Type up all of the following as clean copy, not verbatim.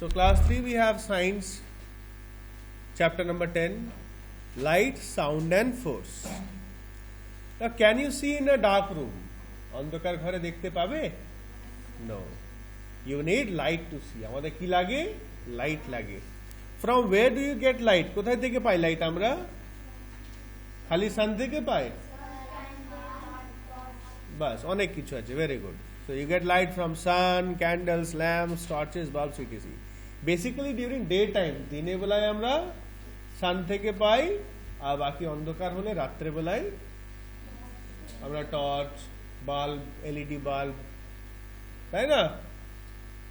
So class 3 we have science chapter number 10, light, sound and force. Now can you see in a dark room? অন্ধকার ঘরে দেখতে পাবে? No. You need light to see. আমাদের কি লাগে? Light লাগে. From where do you get light? কোথায় থেকে পাই লাইট আমরা? খালি সান থেকে পাই? বাস অনেক কিছু আছে, very good. So you get light from sun, candles, lamps, torches, bulbs, etc. Basically during daytime, দিনের বেলায় আমরা সান থেকে পাই, আর বাকি অন্ধকার হলে রাত্রে বেলায় আমরা টর্চ, বাল্ব, এলইডি বাল্ব, তাই না,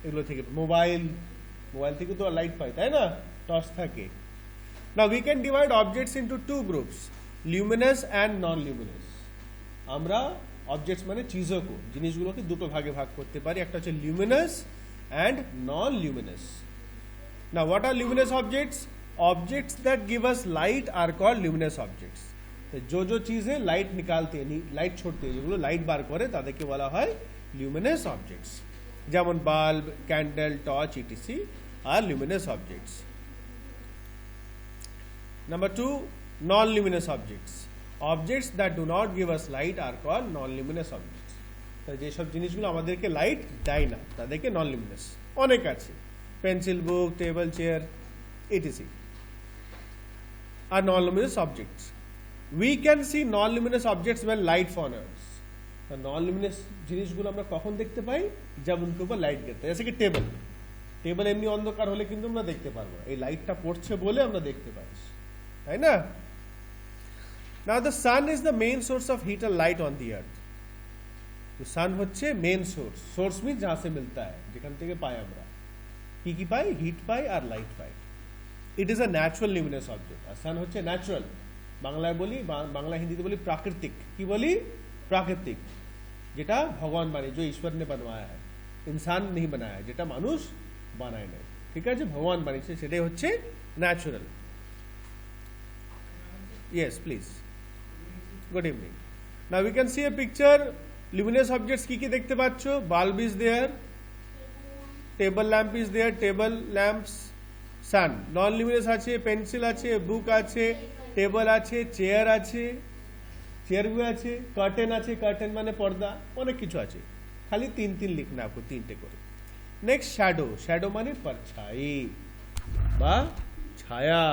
এগুলো থেকে, মোবাইল থেকে তো লাইট পাই, তাই না, টর্চ থাকে. Now we can divide objects into two groups, luminous and non-luminous. আমরা অবজেক্টস মানে চিজকো, জিনিসগুলোকে দুটো ভাগে ভাগ করতে পারি, একটা হচ্ছে luminous and non-luminous. Now what are luminous objects? Objects that give us light are called luminous objects. जो चीजें लाइट निकालते हैं, लाइट छोड़ते हैं, যেগুলো লাইট বার করে তাদেরকে বলা হয় luminous objects. যেমন bulb, candle, torch etc R luminous objects. Number 2, non-luminous objects. Objects that do not give us light are called non-luminous objects. যেসব জিনিসগুলো আমাদেরকে লাইট দেয় না তাদেরকে non-luminous. অনেক আছে, pencil, book, table, chair etc আর non-luminous objects. We can see non-luminous objects when light falls. तो non-luminous জিনিসগুলো আমরা কখন দেখতে পাই? जब उनके ऊपर लाइट गिरता है. जैसे कि টেবিল এমনি অন্ধকার হলে কিন্তু আমরা দেখতে পারবো, এই লাইটটা পড়ছে বলে আমরা দেখতে পাচ্ছি, তাই না? Now the sun is the main source of heat and light on the earth. तो sun হচ্ছে main source. Source means जहाँ से मिलता है, যেখান থেকে পাই আমরা কি পাই? হিট পাই আর লাইট পাই. It is a natural luminous object. আর sun হচ্ছে ন্যাচারাল, বাংলায় বলি, বাংলা হিন্দিতে বলি প্রাকৃতিক. কি বলি? প্রাকৃতিক, যেটা ভগবান বানিয়ে, जो ईश्वर ने बनवाया है, इंसान नहीं बनाया है, যেটা মানুষ বানায় নাই, ঠিক আছে, ভগবান বানিয়েছে, সেটাই হচ্ছে natural. Yes, please. Good evening. Now we can see a picture. Luminous objects কি কি দেখতে পাচ্ছ? Bulb is there, table lamp is there, table lamps, sun. Non-luminous আছে, pencil আছে, book আছে, table আছে, চেয়ার আছে, চেয়ারগুলো আছে, কার্টেন আছে, কার্টেন মানে পর্দা, অনেক কিছু আছে, খালি তিন লিখনা আপনি, তিনটে করে. Next shadow. শ্যাডো মানে परछाई বা ছায়া.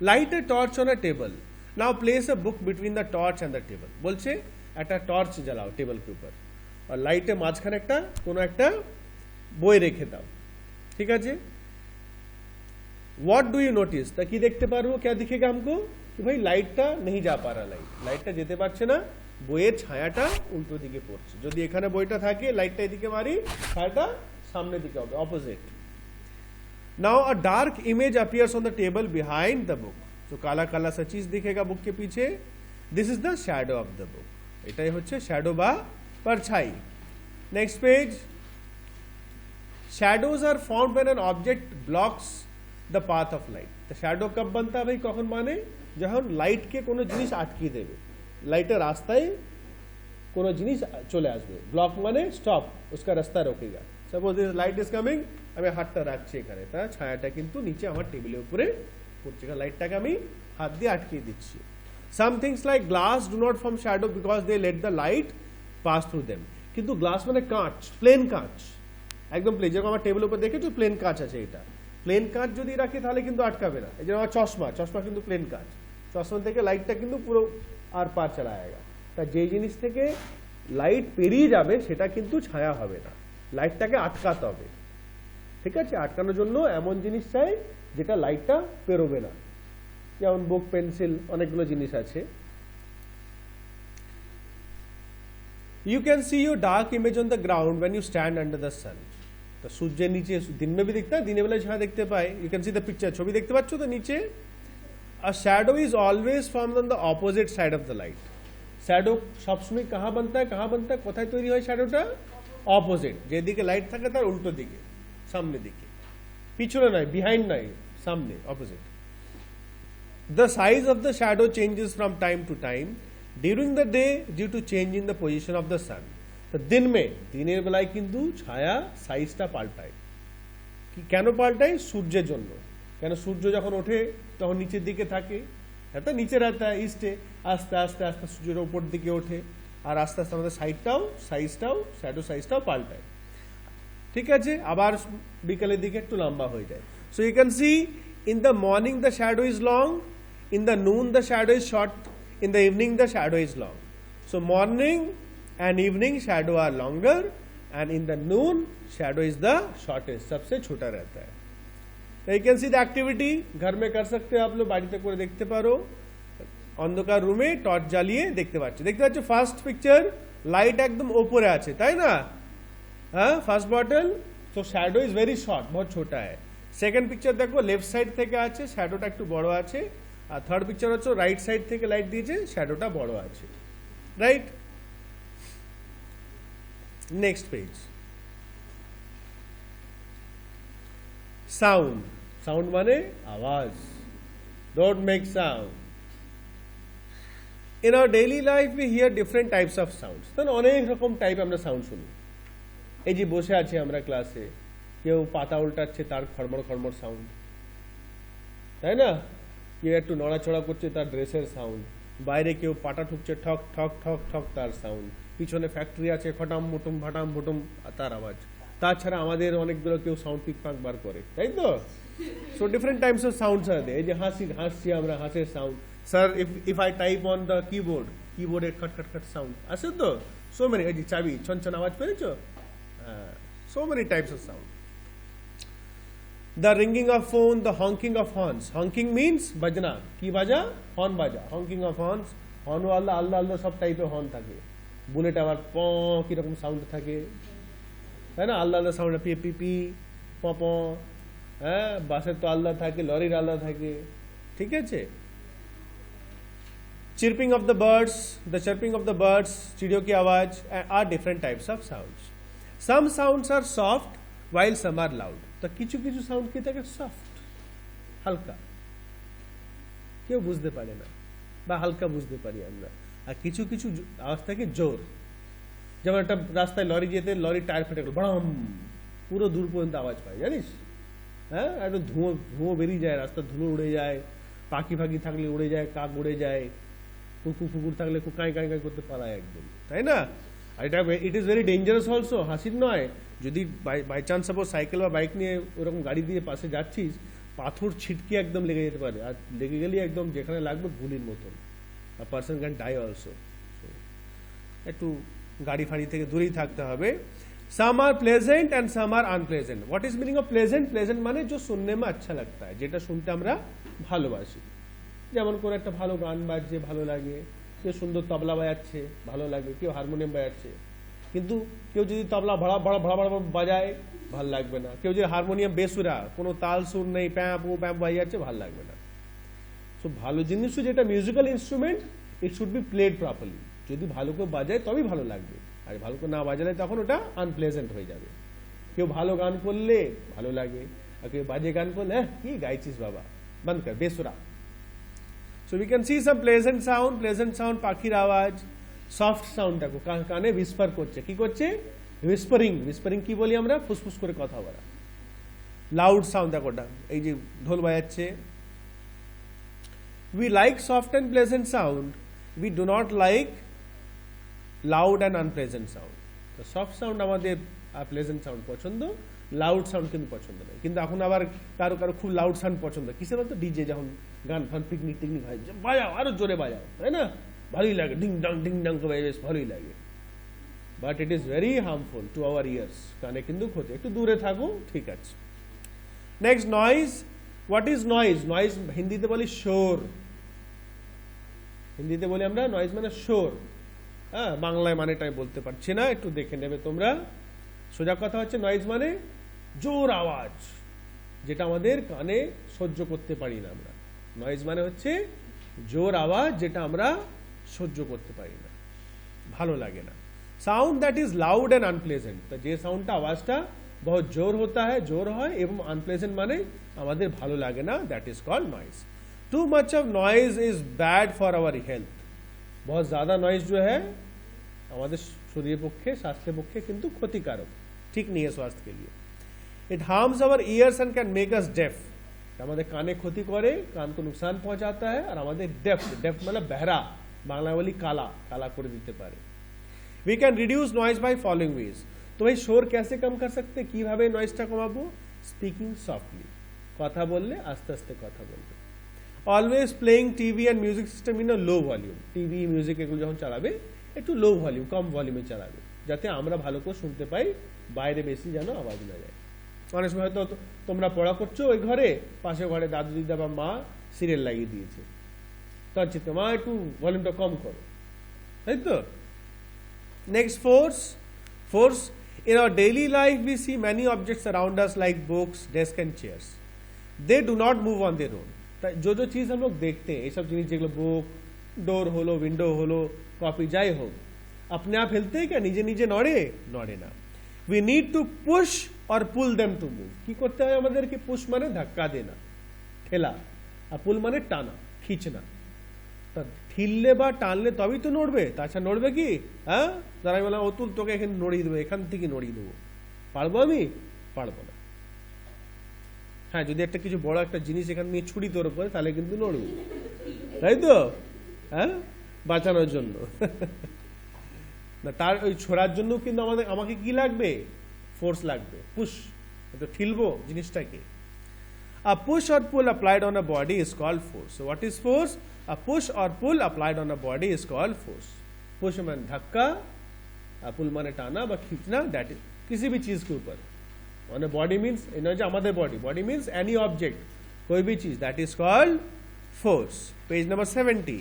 Light a torch on a table. Now place a book between the torch and the table. বলছে একটা টর্চ জ্বালাও টেবিল के ऊपर और লাইটের মাঝখানে একটা কোনো একটা বই রেখে দাও, ঠিক আছে. What do you notice? তা কি দেখতে পারবো? क्या दिखेगा हमको? कि भाई লাইটটা नहीं जा पा रहा, লাইটটা যেতে পারছে না, বইয়ের ছায়াটা উল্টো দিকে পড়ছে. যদি এখানে বইটা থাকে, লাইটটা এদিকে মারি, ছায়াটা সামনের দিকে হবে, opposite. Now a dark image appears on the table behind the book. तो काला काला सा चीज दिखेगा बुक के पीछे. This is the shadow of the book. এটাই হচ্ছে শ্যাডো বা परछाई. Next page. Shadows are formed when an object blocks the path of light. तो শ্যাডো कब बनता है भाई? কখন মানে যখন লাইট কে কোনো জিনিস আটকে দেবে, লাইটের রাস্তায় কোনো জিনিস চলে আসবে. ব্লক মানে স্টপ, उसका রাস্তা রোকেगा. Suppose this light is coming, আমি হাতটা রাখছি এখানে, তা ছায়াটা কিন্তু নিচে আমার টেবিলের উপরে পড়ছে, লাইটটাকে আমি হাত দিয়ে আটকিয়ে দিচ্ছি. Some things like glass do not form shadow because they let the light pass through them. কিন্তু গ্লাস মানে কাঁচ, প্লেন কাঁচ, একদম প্লেন. যেরকম আমার টেবিলের উপর দেখেছো প্লেন কাঁচ আছে, এটা প্লেন কাঁচ যদি রাখি তাহলে কিন্তু আটকাবে না. এই যে আমার চশমা কিন্তু প্লেন কাঁচ, চশমা থেকে লাইটটা কিন্তু পুরো আর পার চলা যায়গা. তা যে জিনিস থেকে লাইট পেরিয়ে যাবে সেটা কিন্তু ছায়া হবে না, লাইটটাকে আটকাতে হবে, ঠিক আছে. আটকানোর জন্য এমন জিনিস চাই যেটা লাইটটা পেরোবে না, যেমন বুক, পেন্সিল, অনেকগুলো জিনিস আছে. You can see your dark image on the ground when you stand under the sun. तो सूर्य नीचे दिन में भी दिखता है, दिन बेला जहाँ देखते पाए. You can see the picture. ছবি দেখতে পাচ্ছো তো নিচে. A shadow is always formed on the opposite side of the light. Shadow সবসময় कहाँ बनता है, কোথায় তৈরি হয় শ্যাডোটা? অপোজিট, যেদিকে লাইট থাকে তার উল্টো দিকে, সামনে দিকে, পিছনে নয়, বিহাইন্ড নয়, সামনে, opposite. The size of the shadow changes from time to time during the day due to change in the position of the sun. तो दिन में, দিনের বেলায় কিন্তু ছায়া সাইজটা পাল্টায়, কেন পাল্টাই? সূর্যের জন্য। কেন সূর্য যখন ওঠে তখন নিচের দিকে থাকে, হ্যাঁ তো নিচে রাখতে হয় ইস্টে, আস্তে আস্তে আস্তে সূর্যের ওপর দিকে ওঠে, আর আস্তে আস্তে আমাদের সাইজটাও শ্যাডো সাইজটাও পাল্টায়। ঠিক আছে, আবার বিকালের দিকে একটু লম্বা হয়ে যায়। So you can see in the morning the shadow is long, in the noon the shadow is short, in the evening the shadow is long. So morning and evening shadow are longer, and in the noon shadow is the shortest, सबसे छोटा रहता है। You can see the activity, घर में कर सकते हो आप लोग, बाड़ीते করে দেখতে পারো, অন্ধকার রুমে টর্চ জ্বালিয়ে দেখতে পাচ্ছ। ফার্স্ট পিকচার লাইট একদম ওপরে আছে, তাই না? হ্যাঁ, ফার্স্ট বটল, তো শ্যাডো ইজ ভেরি শর্ট, बहुत छोटा है। সেকেন্ড পিকচার দেখো লেফট সাইড থেকে আছে, শ্যাডোটা একটু বড় আছে। আর থার্ড পিকচার হচ্ছে রাইট সাইড থেকে লাইট দিয়েছে, শ্যাডোটা বড় আছে, right? Next page, sound. Sound মানে আওয়াজ, don't make sound. In our daily life we here different types of sounds. তাহলে অনেক রকম টাইপ আমরা সাউন্ড শুনি। এই যে বসে আছি আমরা ক্লাসে, কেউ পাতা উল্টাচ্ছে, তার খড়মড় খড়মড় সাউন্ড, তাই না? কেউ একটু নড়াচড়া করছে, তার ড্রেসের সাউন্ড। বাইরে কেউ পাটা ঠুকছে, ঠক ঠক ঠক ঠক, তার সাউন্ড। পিছনে ফ্যাক্টরি আছে, খটাম মুটুম ফাটাম ফুটুম, তার আওয়াজ। তাছাড়া আমাদের অনেকগুলো কেউ সাউন্ড পিকপাক বার করে, তাই তো? So different types of sounds আছে। এই যে হাসছি আমরা, হাসির sound. Sir if I type on the কিবোর্ডের খট খট খট সাউন্ড আছে তো। সো মেনি, এই যে চাবি ছনছন আওয়াজ পেয়েছো, so many types of sound. The ringing of phone, the honking of horns. Honking means bajna, কি বাজা? হর্ন বাজা। honking of horns, হর্ন আল্লাহ আল্লাহ আল্লাহ সব টাইপের হর্ন থাকে। বুলেট আবার প কিরকম সাউন্ড থাকে, তাই না? আল্লাহ আল্লাহ সাউন্ড, পি পি পি প প। হ্যাঁ, বাসের তো আল্লাহ থাকে, লরির আল্লাহ থাকে, ঠিক আছে? Chirping of the birds, the chirping of the birds, চিড়িयों की आवाज are different types of sounds. Some sounds are soft while some are loud. তো কিছু কিছু সাউন্ড কি থাকে? সফট, হালকা, কেউ বুঝতে পারে না, বা হালকা বুঝতে পারি আমরা। আর কিছু কিছু আওয়াজ থাকে জোর। যেমন একটা রাস্তায় লরি যেতে, লরির টায়ার ফেটে গেল, বড়ম, পুরো দূর পর্যন্ত আওয়াজ পায়, জানিস? হ্যাঁ, একটু ধুঁয়ো বেরিয়ে যায়, রাস্তার ধুলো উড়ে যায়, পাখি ফাঁকি থাকলে উড়ে যায়, কাক উড়ে যায়, কুকুর থাকলে কাঁই কাঁই কাঁই করতে পালায় একদম, তাই না? আর এটা it is very dangerous also, হাসির নয়। যদি বাই চান্স সাপোজ সাইকেল বা বাইক নিয়ে ওরকম গাড়ি দিয়ে পাশে যাচ্ছিস, পাথর ছিটকে একদম লেগে যেতে পারে, আর লেগে গেলে একদম যেখানে লাগবে গুলির মতন, আর পার্সন ক্যান ডাই অলসো। একটু গাড়ি ফাড়ি থেকে দূরেই থাকতে হবে। Some are pleasant and some are unpleasant. What is meaning of pleasant? Pleasant মানে যে শুননে মে আচ্ছা লাগতা হয়, যেটা শুনতে আমরা ভালোবাসি। যেমন করে একটা ভালো গান বাজছে, ভালো লাগে। কেউ সুন্দর তবলা বাজাচ্ছে, ভালো লাগে। কেউ হারমোনিয়াম বাজাচ্ছে। কিন্তু কেউ যদি তবলা ভড়া ভড়া ভড়া ভড়া বাজায়, ভাল লাগবে না। কেউ যদি হারমোনিয়াম বেসুরা, কোনো তাল সুর নেই, প্যাঁপ ও প্যাঁপ বাজাচ্ছে, ভাল লাগবে না। সো ভালো জিনিসও যেটা musical instrument, it should be played properly. যদি ভালো কেউ বাজায় তবেই ভালো লাগবে, আর ভালো করে না বাজালে তখন ওটা আনপ্লেজেন্ট হয়ে যাবে। কেউ ভালো গান করলে ভালো লাগে, আর কেউ বাজে গান করলে কি গাইছিস বাবা, বন্ধ কর, বেসুরা। So we can see some pleasant sound, পাখির আওয়াজ। সফট সাউন্ড দেখো, কানে হুইসপার করছে, কি করছে? হুইসপারিং কি বলি আমরা? ফুসফুস করে কথা বলা। লাউড সাউন্ড দেখো, ওটা এই যে ঢোল বাজাচ্ছে। We like soft and pleasant sound, we do not like loud and unpleasant sound. তো সফট সাউন্ড আমাদের প্লেজেন্ট সাউন্ড পছন্দ, লাউড সাউন্ড কিন্তু পছন্দ নয়। কিন্তু এখন আবার কারো কারো খুব লাউড সাউন্ড পছন্দ। কিসের বলতো? ডিজে যখন গান ফান পিকনিক টিকনিক হয়, বাজাও, আরো জোরে বাজাও, তাই না? ভালোই লাগে, ডিং ডাং করে বেশ ভালোই লাগে। But it is very harmful to our years, কানে কিন্তু ক্ষতি। একটু দূরে থাকো, ঠিক আছে। Next, noise. What is noise? Noise হিন্দিতে বলি শোর। হিন্দিতে বলি আমরা নয়েজ মানে শোর। হ্যাঁ, বাংলায় মানেটাই বলতে পারছি না, একটু দেখে নেবে তোমরা। সোজা কথা হচ্ছে নয়েজ মানে জোর আওয়াজ, যেটা আমাদের কানে সহ্য করতে পারি না আমরা। নয়েজ মানে হচ্ছে জোর আওয়াজ, যেটা আমরা সহ্য করতে পারি না, ভালো লাগে না। Sound that is loud and unpleasant, তো যে সাউন্ডটা আওয়াজটা বহুত জোর হতা হয়, জোর হয়, এবং আনপ্লেজেন্ট মানে আমাদের ভালো লাগে না, that is called noise. Too much of noise is bad for our health. बहुत ज़्यादा नॉइज जो है আমাদের শরীরের পক্ষে, স্বাস্থ্যের পক্ষে কিন্তু ক্ষতিকারক, ঠিক नहीं है स्वास्थ्य के लिए। It harms our ears and can make us deaf, আমাদের কানে ক্ষতি করে, কান को नुकसान पहुंचाता है, और আমাদের डेफ, डेफ मतलब बहरा, बांग्ला वाली काला, काला कर देते पारे। We can reduce noise by following ways, तो भाई शोर कैसे कम कर सकते, কিভাবে নয়েজটা কমাবো? স্পিকিং সফটলি, কথা বললে আস্তে আস্তে কথা বলবে। Always playing TV and music system in a low volume, TV music এগুলো যখন চালাবে একটু লো ভলিউম, কম ভলিউমে চালাবে, যাতে আমরা ভালো করে শুনতে পাই, বাইরে বেশি যেন আওয়াজ না যায়। অনেক সময় হয়তো তোমরা পড়া করছো ওই ঘরে, পাশে ঘরে দাদু দিদা বা মা সিরিয়াল লাগিয়ে দিয়েছে, তার চিন্তা মা একটু ভলিউমটা কম করো, তাই তো। Next force in our daily life we see many objects around us like books, desks and chairs, they do not move on their own। जो जो चीज हम लोग देखते हैं, ये सब चीज যেগুলো বুক, ডোর হলো, উইন্ডো হলো, কপি যাই হোক, अपने आप हिलते हैं क्या, নিজে নিজে নড়ে না। we need to push or pull them to move, কি করতে হয় আমাদেরকে? পুশ মানে ধাক্কা দেনা, ঠেলা, আর পুল মানে টানা, খিঁচনা। তা ঠিললে বা টানলে তবেই তো নড়বে, তাছাড়া নড়বে কি? হ্যাঁ, যারা আমি বললাম অতুল তোকে এখানে নড়িয়ে দেবো, এখান থেকে নড়িয়ে দেবো, পারবো আমি? পারবো না। হ্যাঁ, যদি একটা কিছু বড় একটা জিনিস এখান নিয়ে ছুরি তোর উপরে, তাহলে কিন্তু নড়বো, তাই তো? হ্যাঁ, বাঁচানোর জন্য না, তার ওই ছোড়ার জন্য কিন্তু আমাকে কি লাগবে? ফোর্স লাগবে, পুশ, তো ঠিলবো জিনিসটাকে। A push or pull applied on a body is called force. So what is force? A push or pull applied on a body is called force. Push माने धक्का, pull माने टाना व खींचना, that is किसी भी चीज के ऊपर। On a body means जो हमारे body means any object, कोई भी चीज, that is called force. Page number 70.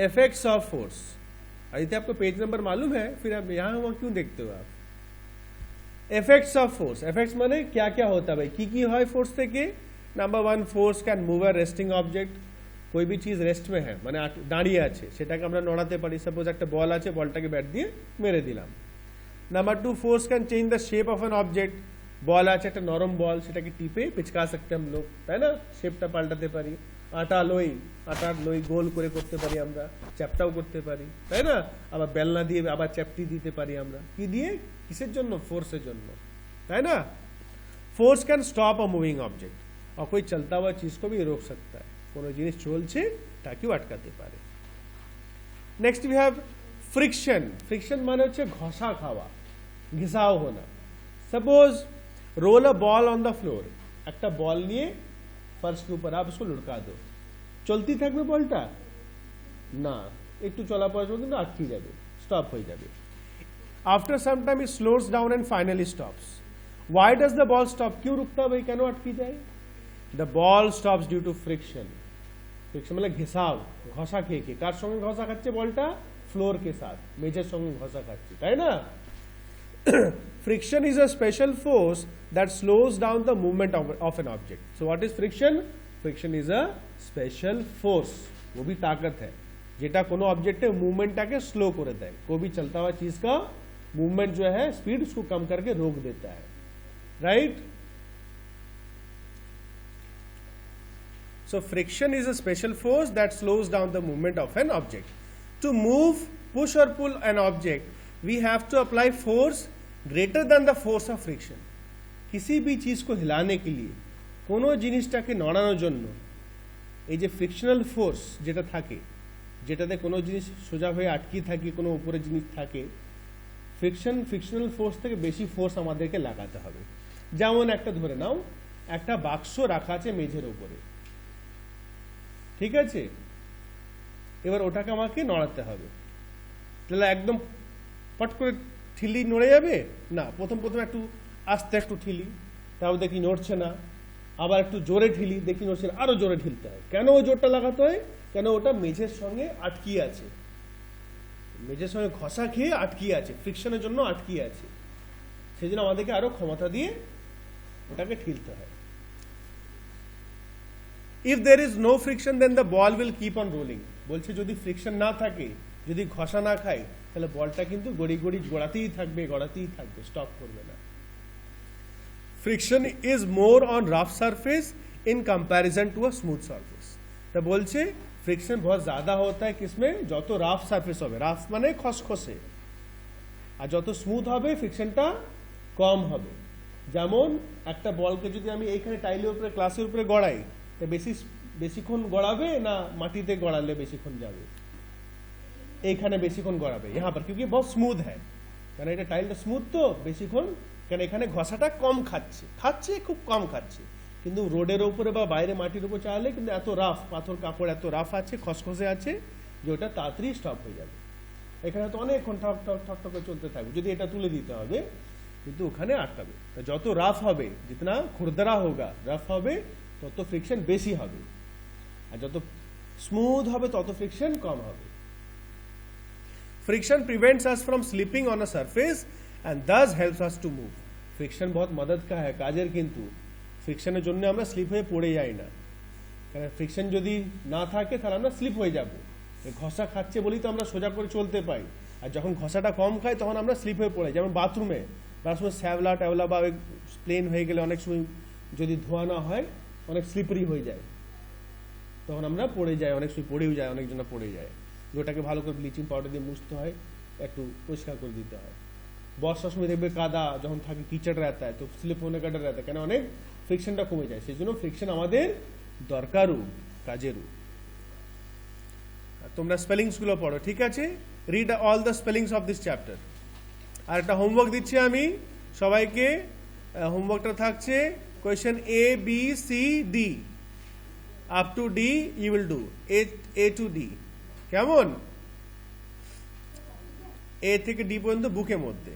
Effects of force. यदि आपको पेज नंबर मालूम है, फिर आप यहाँ वहाँ क्यों देखते हो आप? এফেক্টস অফ ফোর্স, এফেক্টস মানে क्या क्या होता है भाई, কি হয় ফোর্স থেকে? Number 1, force can move a resting object, कोई भी चीज रेस्ट में है মানে দাঁড়িয়ে আছে, সেটাকে আমরা নড়াতে পারি। সাপোজ একটা বল আছে, বলটাকে ব্যাট দিয়ে মেরে দিলাম। Number 2, force can change the shape of an object, ball আছে একটা নরম বল, সেটাকে টিপে পিচকা सकते हम लोग, তাই না? শেপটা পাল্টাতে পারি। আটার লই গোল করে করতে পারি আমরা, চ্যাপটাও করতে পারি, তাই না? আবার বেলনা দিয়ে আবার চ্যাপটি দিতে পারি আমরা, কি দিয়ে? किसের জন্য? फोर्स জন্য, তাই না? Force can stop a moving object, और कोई चलता हुआ चीज को भी रोक सकता है, কোনো জিনিস চলছে তাকেও আটকাতে পারে। Next we have friction. Friction মানে হচ্ছে ঘষা খাওয়া, ঘিসাও হোনা। Suppose roll a ball on the floor, একটা বল নিয়ে फर्श के ऊपर आप उसको लुढ़का दो, চলতি থাকবে বলটা? না, একটু চলা পড়া কিন্তু আটকে যাবে, স্টপ হয়ে যাবে। After some time it slows down and finally stops. Why does the ball stop, क्यों रुकता भाई, কেন আটকে যায়? The ball stops due to friction. Friction मतलब घिसाव, ঘষা খেয়ে, কার সঙ্গে ঘষা খাচ্ছে বলটা? ফ্লোর के साथ, মেঝের সঙ্গে ঘষা খাচ্ছে, তাই না? Friction is a special force that slows down the movement of an object. So what is friction? Friction is a special force, वो भी ताकत है जेटा कोनो ऑब्जेक्ट है मूवमेंटटाके स्लो करे देय, कोई भी चलता हुआ चीज का मूवमेंट जो है स्पीड उसको कम करके रोक देता है, right? So friction is a special force that slows down the movement of an object. To move, push or pull an object, we have to apply force greater than the force of friction. किसी भी चीज को हिलाने के लिए, कोनो জিনিসটাকে নড়ানোর জন্য এই যে ফ্রিকশনাল ফোর্স যেটা থাকে, যেটাতে কোনো জিনিস সোজা হয়ে আটকে থাকে, কোনো উপরে জিনিস থাকে, ফ্রিকশনাল ফোর্স থেকে বেশি ফোর্স আমাদেরকে লাগাতে হবে। যেমন একটা ধরে নাও, একটা বাক্স রাখা আছে মেঝের উপরে, ঠিক আছে? এবার ওটাকে আমাকে নড়াতে হবে, তাহলে একদম পট করে ঠিলি নড়ে যাবে না। প্রথম একটু আস্তে একটু ঠিলি, তারপর দেখি নড়ছে না, আবার একটু জোরে ঠিলি, দেখি নড়ছে না, আরো জোরে ঠিলতে হয়। কেন ওই জোরটা লাগাতে হয়? কেন ওটা মেঝের সঙ্গে আটকিয়ে আছে, মেঝের সঙ্গে ঘষা খেয়ে আটকিয়ে আছে, ফ্রিকশনের জন্য আটকিয়ে আছে, সেই জন্য আমাদেরকে আরো ক্ষমতা দিয়ে ওটাকে ঠিলতে হয়। If there is no friction, then the ball will keep on rolling. বলছে যদি ফ্রিকশন না থাকে, যদি ঘষা না খায়, তাহলে বলটা কিন্তু গড়াতেই থাকবে, স্টপ করবে না। Friction is more on rough surface in comparison to a smooth surface. तो बोलছে फ्रिक्शन बहुत ज्यादा होता है किसमें? যত রাফ সারফেস হবে, রাফ মানে খসখসে, আর যত স্মুথ হবে ফ্রিকশনটা কম হবে। যেমন একটা বলকে যদি আমি এইখানে টাইলের উপরে ক্লাসের উপরে গড়াই, তা বেশিক্ষণ গড়াবে না মাটিতে গড়ালে বেশিক্ষণ যাবে? এইখানে বেশিক্ষণ গড়াবে यहाँ पर, क्योंकि बहुत स्मूथ है, কারণ এটা টাইলটা স্মুথ তো বেশিক্ষণ, কারণ এখানে ঘষাটা কম খাচ্ছে খুব কম খাচ্ছে। কিন্তু রোডের উপরে বা বাইরে মাটির উপর চালালে কিন্তু এত রাফ, পাথর কাপড় এত রাফ আছে, খসখসে আছে যে ওটা তাড়াতাড়ি স্টপ হয়ে যাবে। এখানে তো অনেকক্ষণ ঠক ঠক ঠক ঠক করে চলতে থাকবে, যদি এটা তুলে দিতে হবে কিন্তু ওখানে আটকাবে। তো যত রাফ হবে, जितना खुरदरा होगा, রাফ হবে তত ফ্রিকশন বেশি হবে, আর যত স্মুথ হবে তত ফ্রিকশন কম হবে। Friction prevents us from slipping on a surface and this helps us to move. Friction बहुत मदद का है काजेर, किन्तु फ्रिक्शনের জন্য আমরা স্লিপ হয়ে পড়ে যাই না, কারণ ফ্রিকশন যদি না থাকে তাহলে আমরা স্লিপ হয়ে যাব। ঘষা খাচ্ছে বলেই তো আমরা সোজা করে চলতে পাই, আর যখন ঘষাটা কম খাই তখন আমরা স্লিপ হয়ে পড়ে। যেমন বাথরুমে সময় শ্যাবলা ট্যাবলা বা প্লেন হয়ে গেলে অনেক সময় যদি ধোয়া না হয় অনেক স্লিপারি হয়ে যায়, তখন আমরা পড়ে যাই, অনেক সময় পড়েও যায়, অনেকজন পড়ে যায়। ওটাকে ভালো করে ব্লিচিং পাউডার দিয়ে মুছতে হয়, একটু পরিষ্কার করে দিতে হয়। বর্ষার সময় দেখবে কাদা যখন থাকে, কিচড় रहता है, তো স্লিপ होने का डर रहता है, কেন অনেক ফ্রিকশনটা কমে যায়। সেই জন্য ফ্রিকশন আমাদের দরকারও, কাজেরও। তোমরা স্পেলিংস গুলো পড়ো, ঠিক আছে? Read all the spellings of this chapter. আর একটা হোমওয়ার্ক দিচ্ছি আমি সবাইকে। হোমওয়ার্কটা থাকছে question A B C D, up to D you will do, A to D. কেমন? এ থেকে ডি পর্যন্ত বুকের মধ্যে।